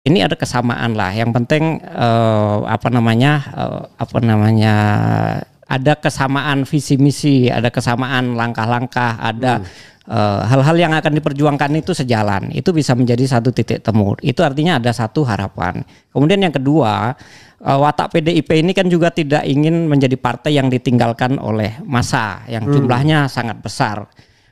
ini ada kesamaan lah. Yang penting ada kesamaan visi misi, ada kesamaan langkah-langkah, ada hal-hal yang akan diperjuangkan itu sejalan. Itu bisa menjadi satu titik temu. Itu artinya ada satu harapan. Kemudian yang kedua, watak PDIP ini kan juga tidak ingin menjadi partai yang ditinggalkan oleh massa yang jumlahnya sangat besar.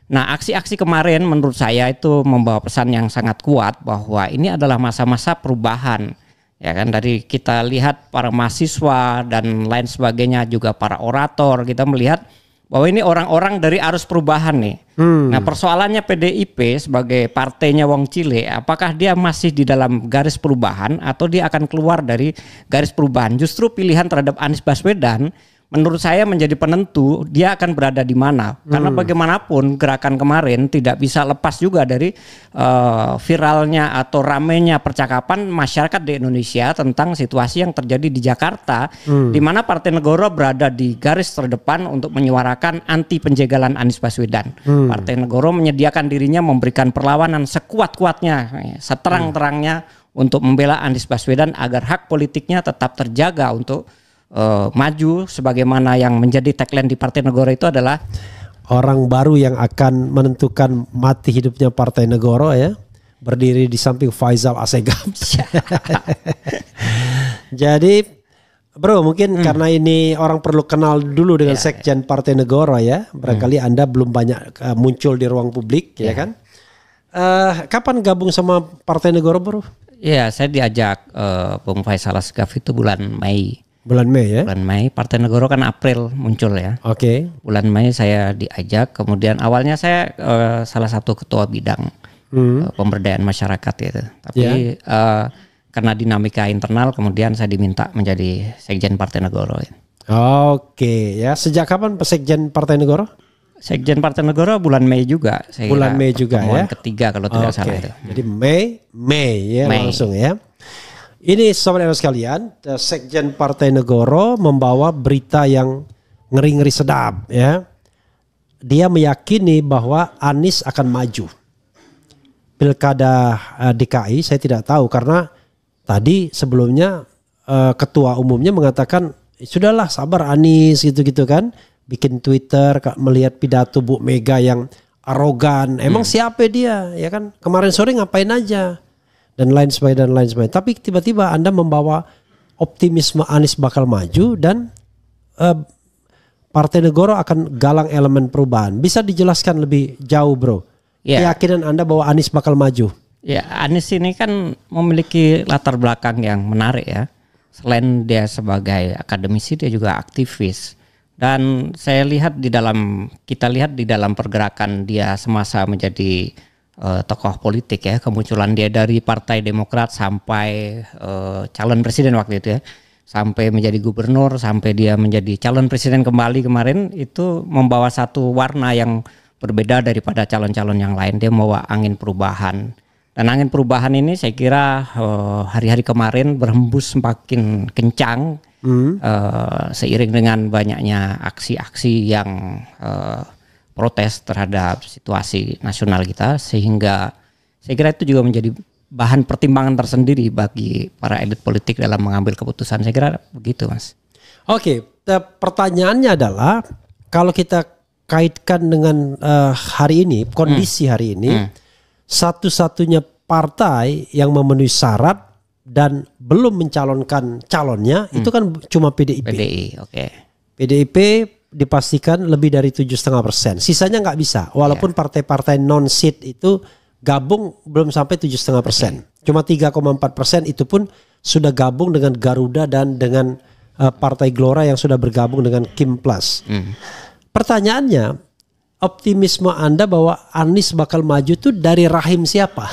Nah, aksi-aksi kemarin menurut saya itu membawa pesan yang sangat kuat bahwa ini adalah masa-masa perubahan. Ya kan, dari kita lihat para mahasiswa dan lain sebagainya, juga para orator, kita melihat bahwa ini orang-orang dari arus perubahan nih. Nah, persoalannya PDIP sebagai partainya Wong Cile, apakah dia masih di dalam garis perubahan atau dia akan keluar dari garis perubahan? Justru pilihan terhadap Anies Baswedan menurut saya menjadi penentu dia akan berada di mana. Karena bagaimanapun gerakan kemarin tidak bisa lepas juga dari viralnya atau ramenya percakapan masyarakat di Indonesia tentang situasi yang terjadi di Jakarta, di mana Partai Negoro berada di garis terdepan untuk menyuarakan anti penjagalan Anies Baswedan. Partai Negoro menyediakan dirinya memberikan perlawanan sekuat-kuatnya, seterang-terangnya untuk membela Anies Baswedan agar hak politiknya tetap terjaga untuk maju, sebagaimana yang menjadi tagline di Partai Negoro itu adalah orang baru yang akan menentukan mati hidupnya Partai Negoro, ya, berdiri di samping Faisal Assegaf. Jadi bro, mungkin karena ini orang perlu kenal dulu dengan Sekjen Partai Negoro, ya, barangkali Anda belum banyak muncul di ruang publik, ya kan. Kapan gabung sama Partai Negoro, bro? Ya, saya diajak Bung Faisal Assegaf itu bulan Mei. Bulan Mei, ya? Bulan Mei, Partai Negoro kan April muncul, ya. Oke. Bulan Mei saya diajak, kemudian awalnya saya salah satu ketua bidang pemberdayaan masyarakat itu. Tapi karena dinamika internal, kemudian saya diminta menjadi Sekjen Partai Negoro. Ya. Oke, ya. Sejak kapan Sekjen Partai Negoro? Sekjen Partai Negoro bulan Mei juga. Bulan Mei juga, ya. Ketiga kalau tidak salah itu. Jadi Mei ya, Mei. Langsung, ya. Ini sobat eros sekalian, Sekjen Partai Negoro membawa berita yang ngeri-ngeri sedap, ya. Dia meyakini bahwa Anies akan maju. Pilkada DKI saya tidak tahu karena tadi sebelumnya ketua umumnya mengatakan sudahlah sabar Anies gitu-gitu kan, bikin Twitter melihat pidato Bu Mega yang arogan. Emang siapa dia, ya kan? Kemarin sore ngapain aja? Dan lain sebagainya. Tapi tiba-tiba Anda membawa optimisme Anies bakal maju dan Partai Negoro akan galang elemen perubahan. Bisa dijelaskan lebih jauh, bro? Keyakinan Anda bahwa Anies bakal maju? Ya, Anies ini kan memiliki latar belakang yang menarik, ya. Selain dia sebagai akademisi, dia juga aktivis. Dan kita lihat di dalam pergerakan dia semasa menjadi tokoh politik, ya, kemunculan dia dari Partai Demokrat sampai calon presiden waktu itu, ya, sampai menjadi gubernur, sampai dia menjadi calon presiden kembali kemarin, itu membawa satu warna yang berbeda daripada calon-calon yang lain. Dia membawa angin perubahan, dan angin perubahan ini saya kira hari-hari kemarin berhembus semakin kencang seiring dengan banyaknya aksi-aksi yang protes terhadap situasi nasional kita, sehingga saya kira itu juga menjadi bahan pertimbangan tersendiri bagi para elit politik dalam mengambil keputusan. Saya kira begitu, Mas. Oke, pertanyaannya adalah kalau kita kaitkan dengan hari ini, kondisi hari ini, satu-satunya partai yang memenuhi syarat dan belum mencalonkan calonnya itu kan cuma PDIP. PDIP dipastikan lebih dari 7,5%. Sisanya nggak bisa. Walaupun partai-partai non-seat itu gabung belum sampai 7,5%. Cuma 3,4% itu pun sudah gabung dengan Garuda dan dengan Partai Gelora yang sudah bergabung dengan Kim Plus. Pertanyaannya, optimisme Anda bahwa Anies bakal maju itu dari rahim siapa?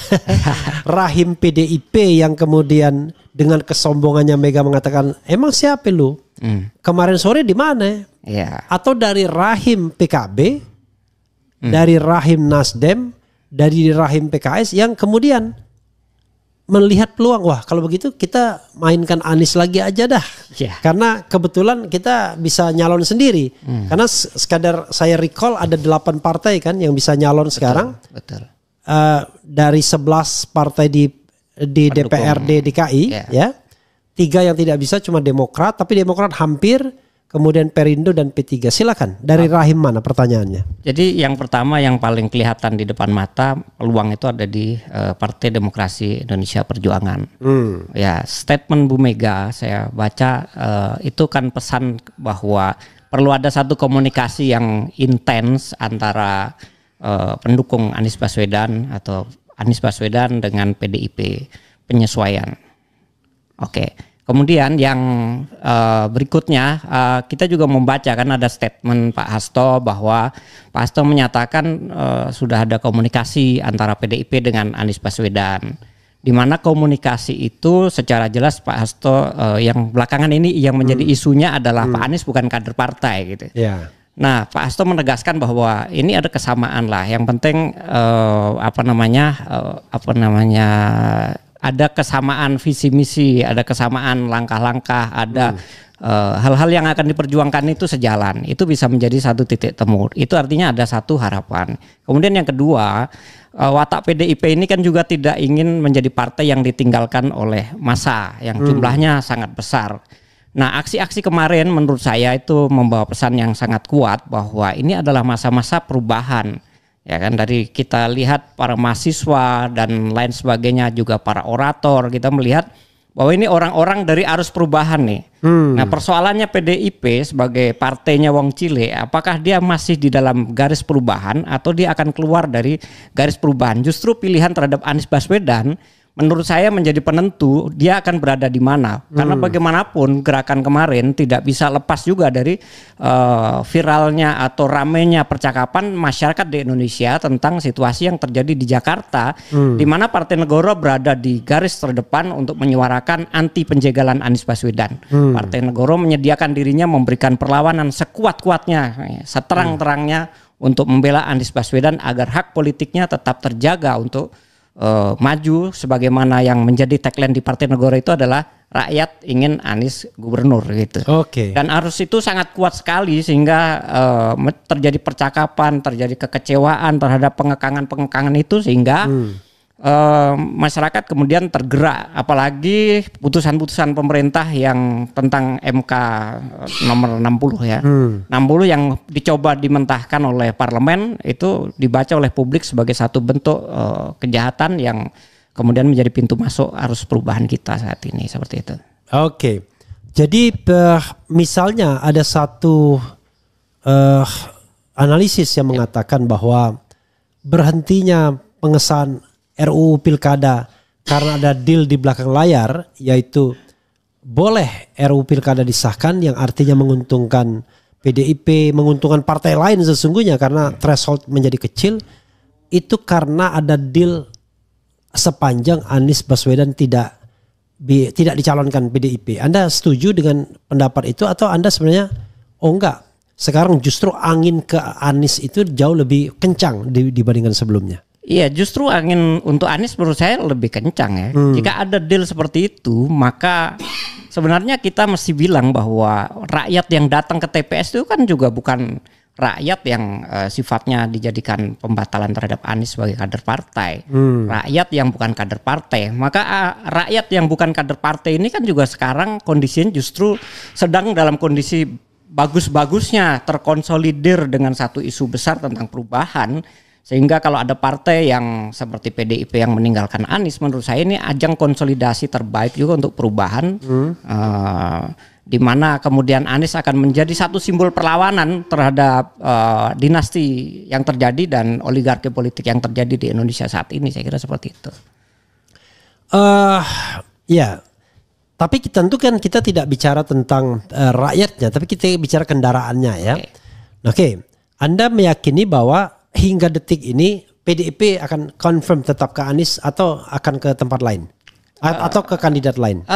Rahim PDIP yang kemudian dengan kesombongannya Mega mengatakan, emang siapa lu? Kemarin sore di mana? Atau dari rahim PKB, dari rahim Nasdem, dari rahim PKS yang kemudian melihat peluang, wah kalau begitu kita mainkan Anies lagi aja dah. Karena kebetulan kita bisa nyalon sendiri. Karena sekadar saya recall ada 8 partai kan yang bisa nyalon sekarang. Dari 11 partai di di DPRD DKI, ya. 3 yang tidak bisa cuma Demokrat, tapi Demokrat hampir, kemudian Perindo dan P3. Silakan, dari Rahim mana pertanyaannya? Jadi yang pertama yang paling kelihatan di depan mata peluang itu ada di Partai Demokrasi Indonesia Perjuangan. Ya, statement Bu Mega saya baca itu kan pesan bahwa perlu ada satu komunikasi yang intens antara pendukung Anies Baswedan atau Anies Baswedan dengan PDIP, penyesuaian. Oke. Kemudian yang berikutnya kita juga membaca kan ada statement Pak Hasto bahwa Pak Hasto menyatakan sudah ada komunikasi antara PDIP dengan Anies Baswedan, di mana komunikasi itu secara jelas Pak Hasto yang belakangan ini yang menjadi isunya adalah Pak Anies bukan kader partai gitu. Yeah. Nah, Pak Hasto menegaskan bahwa ini ada kesamaan lah. Yang penting ada kesamaan visi misi, ada kesamaan langkah-langkah, ada hal-hal yang akan diperjuangkan itu sejalan. Itu bisa menjadi satu titik temu. Itu artinya ada satu harapan. Kemudian yang kedua, watak PDIP ini kan juga tidak ingin menjadi partai yang ditinggalkan oleh massa yang jumlahnya sangat besar. Nah, aksi-aksi kemarin menurut saya itu membawa pesan yang sangat kuat bahwa ini adalah masa-masa perubahan. Ya kan, dari kita lihat para mahasiswa dan lain sebagainya, juga para orator, kita melihat bahwa ini orang-orang dari arus perubahan nih. Nah, persoalannya PDIP sebagai partainya Wong Cile, apakah dia masih di dalam garis perubahan atau dia akan keluar dari garis perubahan? Justru pilihan terhadap Anies Baswedan menurut saya menjadi penentu dia akan berada di mana. Karena bagaimanapun gerakan kemarin tidak bisa lepas juga dari viralnya atau ramenya percakapan masyarakat di Indonesia tentang situasi yang terjadi di Jakarta, di mana Partai Negoro berada di garis terdepan untuk menyuarakan anti penjagalan Anies Baswedan. Partai Negoro menyediakan dirinya memberikan perlawanan sekuat-kuatnya, seterang-terangnya untuk membela Anies Baswedan agar hak politiknya tetap terjaga untuk maju, sebagaimana yang menjadi tagline di Partai Negoro itu adalah rakyat ingin Anies gubernur gitu. Dan arus itu sangat kuat sekali sehingga terjadi percakapan, terjadi kekecewaan terhadap pengekangan itu sehingga masyarakat kemudian tergerak, apalagi putusan-putusan pemerintah yang tentang MK nomor 60 ya. 60 yang dicoba dimentahkan oleh parlemen itu dibaca oleh publik sebagai satu bentuk kejahatan yang kemudian menjadi pintu masuk arus perubahan kita saat ini, seperti itu. Jadi misalnya ada satu analisis yang mengatakan bahwa berhentinya pengesahan RUU Pilkada karena ada deal di belakang layar, yaitu boleh RUU Pilkada disahkan yang artinya menguntungkan PDIP, menguntungkan partai lain sesungguhnya karena threshold menjadi kecil, itu karena ada deal sepanjang Anies Baswedan tidak dicalonkan PDIP. Anda setuju dengan pendapat itu atau Anda sebenarnya enggak? Sekarang justru angin ke Anies itu jauh lebih kencang dibandingkan sebelumnya. Iya, justru angin untuk Anies menurut saya lebih kencang ya. Jika ada deal seperti itu, maka sebenarnya kita mesti bilang bahwa rakyat yang datang ke TPS itu kan juga bukan rakyat yang sifatnya dijadikan pembatalan terhadap Anies sebagai kader partai. Rakyat yang bukan kader partai. Maka rakyat yang bukan kader partai ini kan juga sekarang kondisinya justru sedang dalam kondisi bagus-bagusnya, terkonsolidir dengan satu isu besar tentang perubahan. Sehingga kalau ada partai yang seperti PDIP yang meninggalkan Anies, menurut saya ini ajang konsolidasi terbaik juga untuk perubahan, di mana kemudian Anies akan menjadi satu simbol perlawanan terhadap dinasti yang terjadi dan oligarki politik yang terjadi di Indonesia saat ini. Saya kira seperti itu. Ya, tapi tentu kan kita tidak bicara tentang rakyatnya, tapi kita bicara kendaraannya ya. Oke. Anda meyakini bahwa hingga detik ini PDIP akan confirm tetap ke Anies atau akan ke tempat lain atau ke kandidat lain?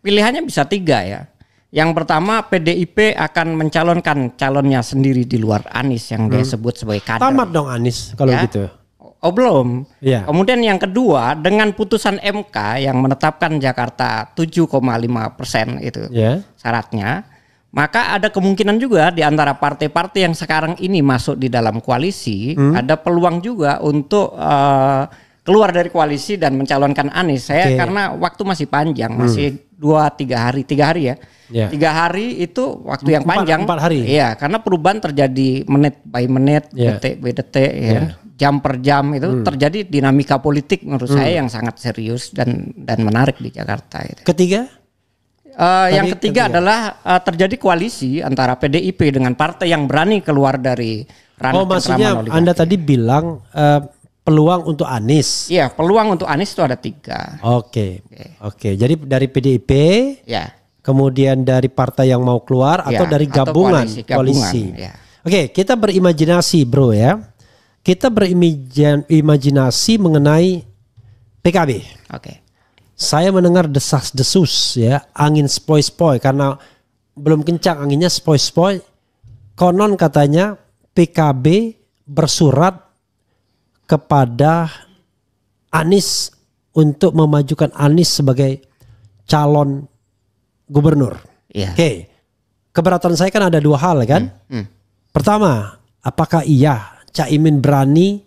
Pilihannya bisa 3 ya. Yang pertama, PDIP akan mencalonkan calonnya sendiri di luar Anies yang dia sebut sebagai kader. Tamat dong Anies kalau gitu. Oh belum. Ya. Kemudian yang kedua, dengan putusan MK yang menetapkan Jakarta 7,5% itu syaratnya, maka ada kemungkinan juga di antara partai-partai yang sekarang ini masuk di dalam koalisi, ada peluang juga untuk keluar dari koalisi dan mencalonkan Anies. Saya karena waktu masih panjang, masih 3 hari ya. 3 hari itu waktu yang panjang. 4 hari. Iya, karena perubahan terjadi menit by menit, detik by detik, jam per jam itu terjadi dinamika politik menurut saya yang sangat serius dan menarik di Jakarta. Gitu. Ketiga? Yang ketiga adalah terjadi koalisi antara PDIP dengan partai yang berani keluar dari ranah maksudnya Anda tadi bilang peluang untuk Anies. Iya, peluang untuk Anies itu ada 3. Oke. Jadi dari PDIP, kemudian dari partai yang mau keluar atau dari gabungan koalisi. Ya. Oke, kita berimajinasi, bro ya. Kita berimajinasi mengenai PKB. Oke. Saya mendengar desas-desus ya, angin sepoi-sepoi karena belum kencang anginnya, sepoi-sepoi. Konon katanya PKB bersurat kepada Anies untuk memajukan Anies sebagai calon gubernur. Oke. Keberatan saya kan ada 2 hal kan. Pertama, apakah iya Caimin berani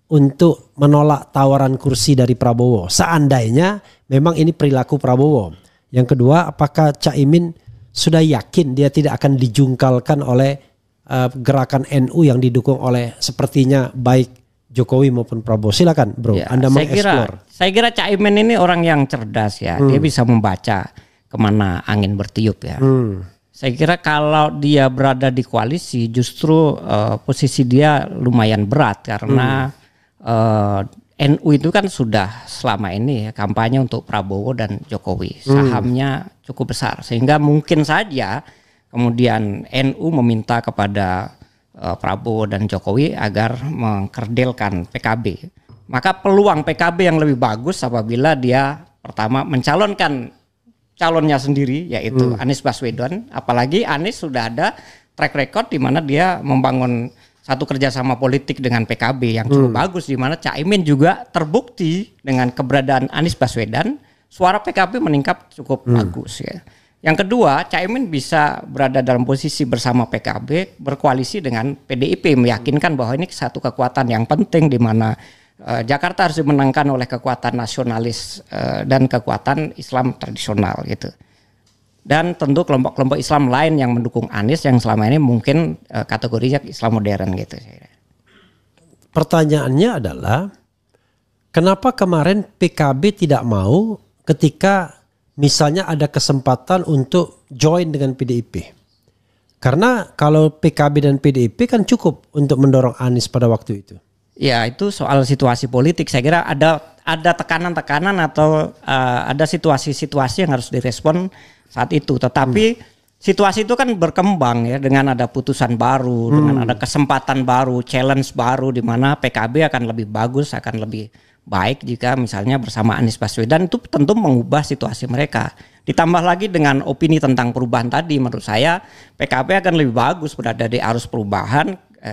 untuk menolak tawaran kursi dari Prabowo seandainya memang ini perilaku Prabowo? Yang kedua, apakah Caimin sudah yakin dia tidak akan dijungkalkan oleh gerakan NU yang didukung oleh sepertinya baik Jokowi maupun Prabowo? Silakan bro, Anda mengeksplor. Saya kira Caimin ini orang yang cerdas ya. Dia bisa membaca kemana angin bertiup ya. Saya kira kalau dia berada di koalisi justru posisi dia lumayan berat karena NU itu kan sudah selama ini ya, kampanye untuk Prabowo dan Jokowi. Sahamnya cukup besar sehingga mungkin saja kemudian NU meminta kepada Prabowo dan Jokowi agar mengkerdilkan PKB. Maka peluang PKB yang lebih bagus apabila dia pertama mencalonkan calonnya sendiri yaitu Anies Baswedan. Apalagi Anies sudah ada track record di mana dia membangun satu kerjasama politik dengan PKB yang cukup bagus, di mana Caimin juga terbukti dengan keberadaan Anies Baswedan suara PKB meningkat cukup bagus ya. Yang kedua, Caimin bisa berada dalam posisi bersama PKB berkoalisi dengan PDIP, meyakinkan bahwa ini satu kekuatan yang penting di mana Jakarta harus dimenangkan oleh kekuatan nasionalis dan kekuatan Islam tradisional gitu. Dan tentu kelompok-kelompok Islam lain yang mendukung Anies yang selama ini mungkin kategorinya Islam modern gitu. Pertanyaannya adalah kenapa kemarin PKB tidak mau ketika misalnya ada kesempatan untuk join dengan PDIP? Karena kalau PKB dan PDIP kan cukup untuk mendorong Anies pada waktu itu. Ya itu soal situasi politik. Saya kira ada tekanan-tekanan atau ada situasi-situasi yang harus direspon saat itu. Tetapi situasi itu kan berkembang ya dengan ada putusan baru, dengan ada kesempatan baru, challenge baru di mana PKB akan lebih bagus, akan lebih baik jika misalnya bersama Anies Baswedan. Itu tentu mengubah situasi mereka. Ditambah lagi dengan opini tentang perubahan tadi, menurut saya PKB akan lebih bagus berada di arus perubahan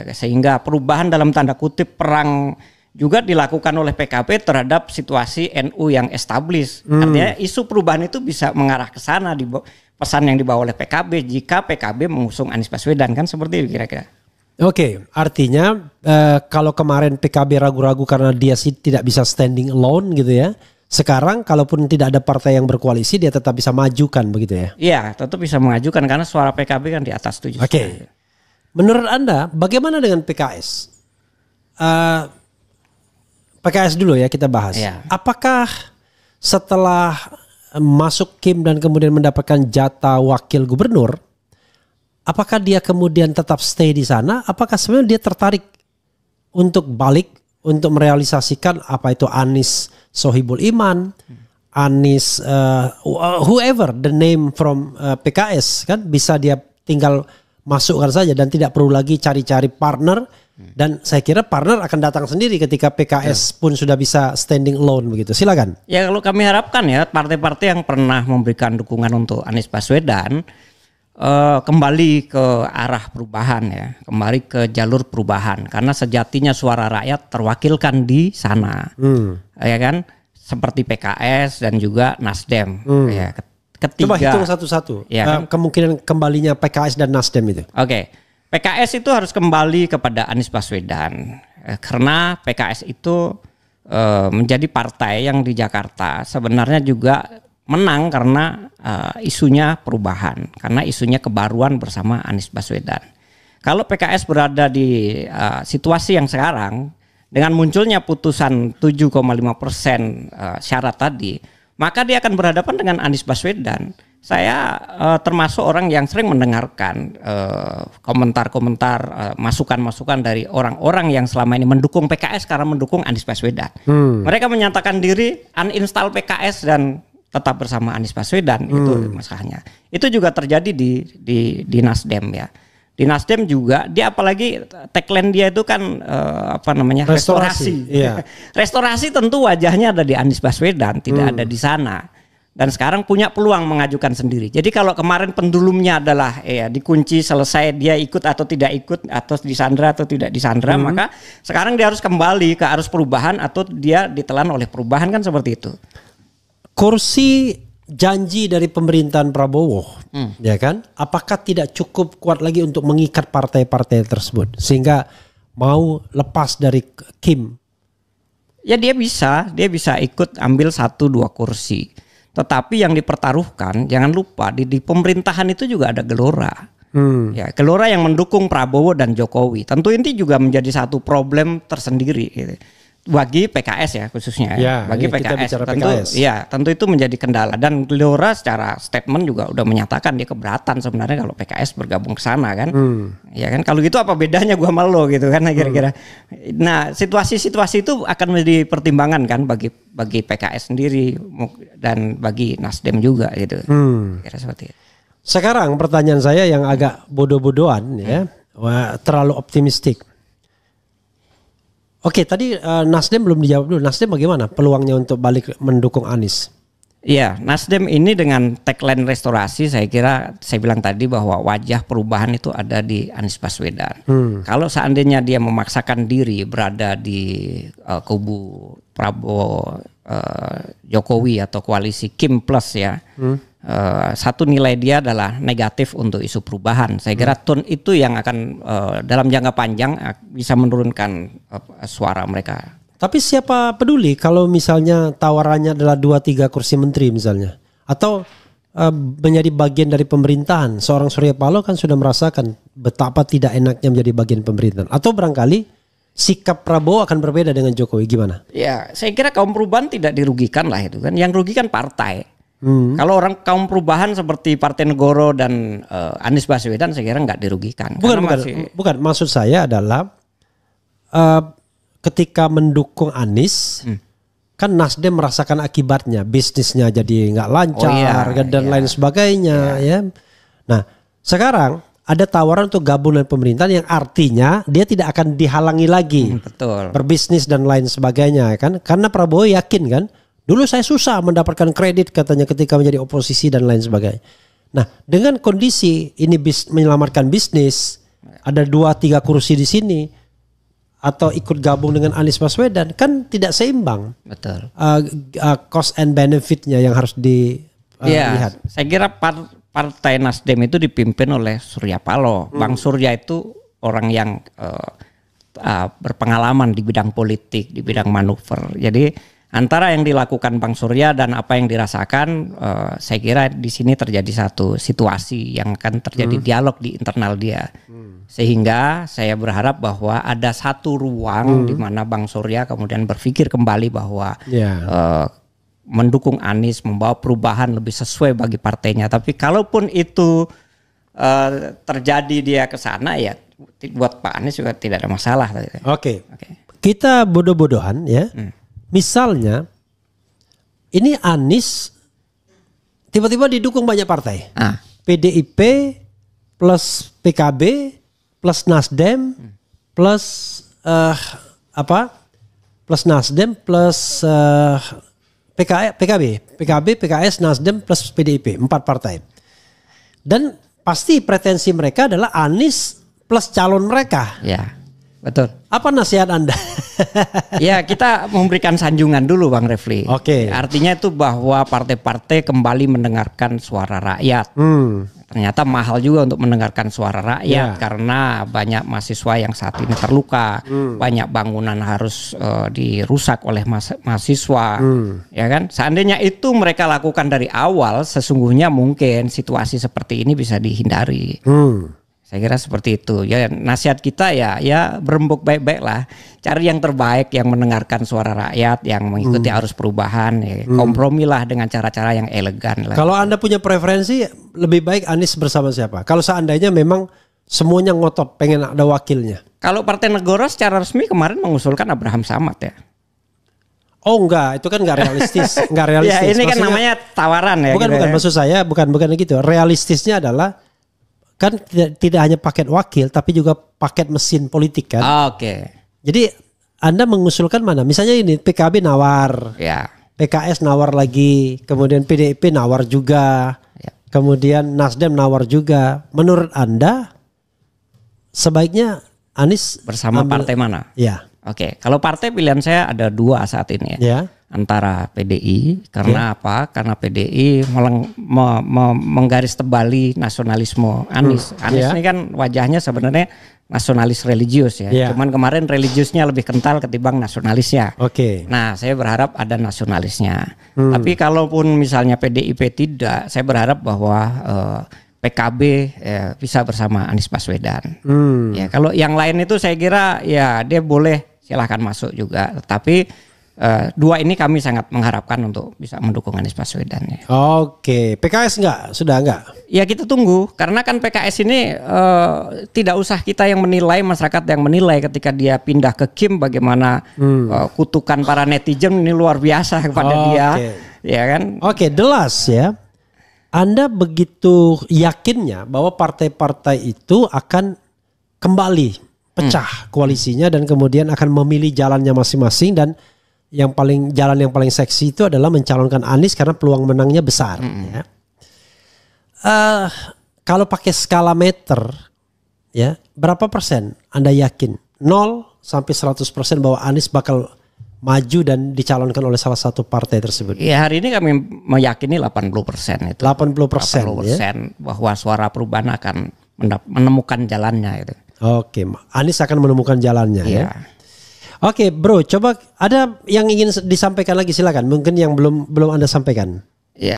sehingga perubahan dalam tanda kutip perang juga dilakukan oleh PKB terhadap situasi NU yang established. Artinya isu perubahan itu bisa mengarah ke sana di pesan yang dibawa oleh PKB jika PKB mengusung Anies Baswedan, kan seperti itu kira-kira. Oke, artinya kalau kemarin PKB ragu-ragu karena dia sih tidak bisa standing alone gitu ya. Sekarang kalaupun tidak ada partai yang berkoalisi dia tetap bisa majukan begitu ya. Iya, tetap bisa mengajukan karena suara PKB kan di atas 7. Oke. Menurut Anda bagaimana dengan PKS? PKS dulu ya kita bahas. Ya. Apakah setelah masuk Kim dan kemudian mendapatkan jatah wakil gubernur, apakah dia kemudian tetap stay di sana? Apakah sebenarnya dia tertarik untuk balik untuk merealisasikan apa itu Anies Sohibul Iman, Anies whoever the name from PKS kan bisa dia tinggal masukkan saja dan tidak perlu lagi cari-cari partner. Dan saya kira partner akan datang sendiri ketika PKS pun sudah bisa standing alone begitu. Silakan. Ya kalau kami harapkan ya partai-partai yang pernah memberikan dukungan untuk Anies Baswedan kembali ke arah perubahan ya, kembali ke jalur perubahan karena sejatinya suara rakyat terwakilkan di sana, ya kan, seperti PKS dan juga Nasdem. Ya, ketiga. Coba hitung satu-satu. Ya, kemungkinan kembalinya PKS dan Nasdem itu. Oke. PKS itu harus kembali kepada Anies Baswedan karena PKS itu menjadi partai yang di Jakarta sebenarnya juga menang karena isunya perubahan, karena isunya kebaruan bersama Anies Baswedan. Kalau PKS berada di situasi yang sekarang dengan munculnya putusan 7,5% syarat tadi, maka dia akan berhadapan dengan Anies Baswedan. Saya termasuk orang yang sering mendengarkan komentar-komentar, masukan-masukan dari orang-orang yang selama ini mendukung PKS karena mendukung Anies Baswedan. Mereka menyatakan diri uninstall PKS dan tetap bersama Anies Baswedan. Itu masalahnya. Itu juga terjadi di Nasdem ya. Di Nasdem juga dia, apalagi tagline dia itu kan restorasi. Iya. Restorasi tentu wajahnya ada di Anies Baswedan, tidak ada di sana. Dan sekarang punya peluang mengajukan sendiri. Jadi kalau kemarin pendulumnya adalah dikunci, selesai dia ikut atau tidak ikut, atau disandra atau tidak disandra, maka sekarang dia harus kembali ke arus perubahan atau dia ditelan oleh perubahan, kan seperti itu. Kursi janji dari pemerintahan Prabowo, ya kan? Apakah tidak cukup kuat lagi untuk mengikat partai-partai tersebut sehingga mau lepas dari Kim? Ya dia bisa ikut ambil 1-2 kursi. Tetapi yang dipertaruhkan, jangan lupa di pemerintahan itu juga ada gelora. Ya, gelora yang mendukung Prabowo dan Jokowi. Tentu ini juga menjadi satu problem tersendiri gitu. Bagi PKS ya khususnya. Ya, bagi PKS tentu PKS. Ya, tentu itu menjadi kendala, dan gelora secara statement juga udah menyatakan dia keberatan sebenarnya kalau PKS bergabung ke sana kan. Ya kan, kalau gitu apa bedanya gua sama lo gitu kan kira-kira. Nah, situasi-situasi itu akan menjadi pertimbangan kan bagi PKS sendiri dan bagi Nasdem juga gitu. Kira seperti itu. Sekarang pertanyaan saya yang agak bodoh-bodohan ya. Wah, terlalu optimistik. Oke, tadi Nasdem belum dijawab dulu. Nasdem bagaimana peluangnya untuk balik mendukung Anies? Iya, Nasdem ini dengan tagline restorasi, saya kira saya bilang tadi bahwa wajah perubahan itu ada di Anies Baswedan. Kalau seandainya dia memaksakan diri berada di kubu Prabowo, Jokowi atau koalisi Kim Plus ya, satu nilai dia adalah negatif untuk isu perubahan. Saya kira tone itu yang akan dalam jangka panjang bisa menurunkan suara mereka. Tapi siapa peduli kalau misalnya tawarannya adalah 2-3 kursi menteri misalnya, atau menjadi bagian dari pemerintahan. Seorang Surya Paloh kan sudah merasakan betapa tidak enaknya menjadi bagian pemerintahan. Atau barangkali sikap Prabowo akan berbeda dengan Jokowi, gimana? Ya, saya kira kaum perubahan tidak dirugikan lah itu kan. Yang rugikan partai. Kalau orang kaum perubahan seperti Partai Negoro dan Anies Baswedan, saya kira nggak dirugikan. Bukan. Maksud saya adalah ketika mendukung Anies, kan Nasdem merasakan akibatnya, bisnisnya jadi nggak lancar dan lain sebagainya. Ya. Nah, sekarang ada tawaran untuk gabung dengan pemerintahan yang artinya dia tidak akan dihalangi lagi berbisnis dan lain sebagainya kan? Karena Prabowo yakin kan. Dulu saya susah mendapatkan kredit katanya ketika menjadi oposisi dan lain sebagainya. Nah, dengan kondisi ini menyelamatkan bisnis, ada 2-3 kursi di sini, atau ikut gabung dengan Anies Baswedan, kan tidak seimbang. Betul. Cost and benefitnya yang harus dilihat. Saya kira Partai Nasdem itu dipimpin oleh Surya Paloh. Bang Surya itu orang yang berpengalaman di bidang politik, di bidang manuver. Jadi antara yang dilakukan Bang Surya dan apa yang dirasakan, saya kira di sini terjadi satu situasi yang akan terjadi dialog di internal dia. Sehingga saya berharap bahwa ada satu ruang di mana Bang Surya kemudian berpikir kembali bahwa mendukung Anies, membawa perubahan lebih sesuai bagi partainya. Tapi kalaupun itu terjadi dia ke sana, ya buat Pak Anies juga tidak ada masalah. Oke. Kita bodoh-bodohan ya. Misalnya ini Anies tiba-tiba didukung banyak partai. PDIP plus PKB plus Nasdem plus plus Nasdem plus PKB, PKS, Nasdem plus PDIP, 4 partai. Dan pasti pretensi mereka adalah Anies plus calon mereka. Ya. Betul. Apa nasihat Anda? Ya, kita memberikan sanjungan dulu Bang Refli. Oke. Artinya itu bahwa partai-partai kembali mendengarkan suara rakyat. ternyata mahal juga untuk mendengarkan suara rakyat karena banyak mahasiswa yang saat ini terluka, banyak bangunan harus dirusak oleh mahasiswa, ya kan? Seandainya itu mereka lakukan dari awal, sesungguhnya mungkin situasi seperti ini bisa dihindari. Saya kira seperti itu. Ya nasihat kita ya berembuk baik-baik lah, cari yang terbaik, yang mendengarkan suara rakyat, yang mengikuti arus perubahan, ya. Kompromilah dengan cara-cara yang elegan lah. Kalau Anda punya preferensi, lebih baik Anies bersama siapa? Kalau seandainya memang semuanya ngotot pengen ada wakilnya. Kalau Partai Negoro secara resmi kemarin mengusulkan Abraham Samad ya. Oh enggak, itu kan enggak realistis, enggak realistis. Ya ini kan maksudnya, namanya tawaran ya. Bukan gitu ya. maksud saya, bukan gitu. Realistisnya adalah kan tidak hanya paket wakil tapi juga paket mesin politik kan. Oke. Jadi Anda mengusulkan mana? Misalnya ini PKB nawar, Ya. PKS nawar lagi, kemudian PDIP nawar juga, kemudian Nasdem nawar juga. Menurut Anda sebaiknya Anies Bersama partai mana? Ya. Oke. Kalau partai pilihan saya ada dua saat ini ya. Ya. Antara PDI karena apa? Karena PDI menggaris tebali nasionalisme Anies. Anies ini kan wajahnya sebenarnya nasionalis religius ya. Cuman kemarin religiusnya lebih kental ketimbang nasionalisnya. Oke. Nah, saya berharap ada nasionalisnya. Tapi kalaupun misalnya PDIP tidak, saya berharap bahwa PKB bisa bersama Anies Baswedan. Ya, kalau yang lain itu saya kira ya dia boleh silahkan masuk juga. Tapi dua ini kami sangat mengharapkan untuk bisa mendukung Anies Baswedan ya. Oke, PKS sudah enggak? Ya kita tunggu karena kan PKS ini tidak usah kita yang menilai, masyarakat yang menilai ketika dia pindah ke Kim bagaimana kutukan para netizen ini luar biasa kepada dia, ya kan? Oke, jelas ya. Anda begitu yakinnya bahwa partai-partai itu akan kembali pecah koalisinya dan kemudian akan memilih jalannya masing-masing dan jalan yang paling seksi itu adalah mencalonkan Anies karena peluang menangnya besar. Ya. Kalau pakai skala meter, ya berapa persen Anda yakin? 0 sampai 100% bahwa Anies bakal maju dan dicalonkan oleh salah satu partai tersebut. Ya hari ini kami meyakini 80% itu. 80% ya? Bahwa suara perubahan akan menemukan jalannya itu. Oke, Anies akan menemukan jalannya. Ya. Oke, bro, coba ada yang ingin disampaikan lagi silakan. Mungkin yang belum Anda sampaikan.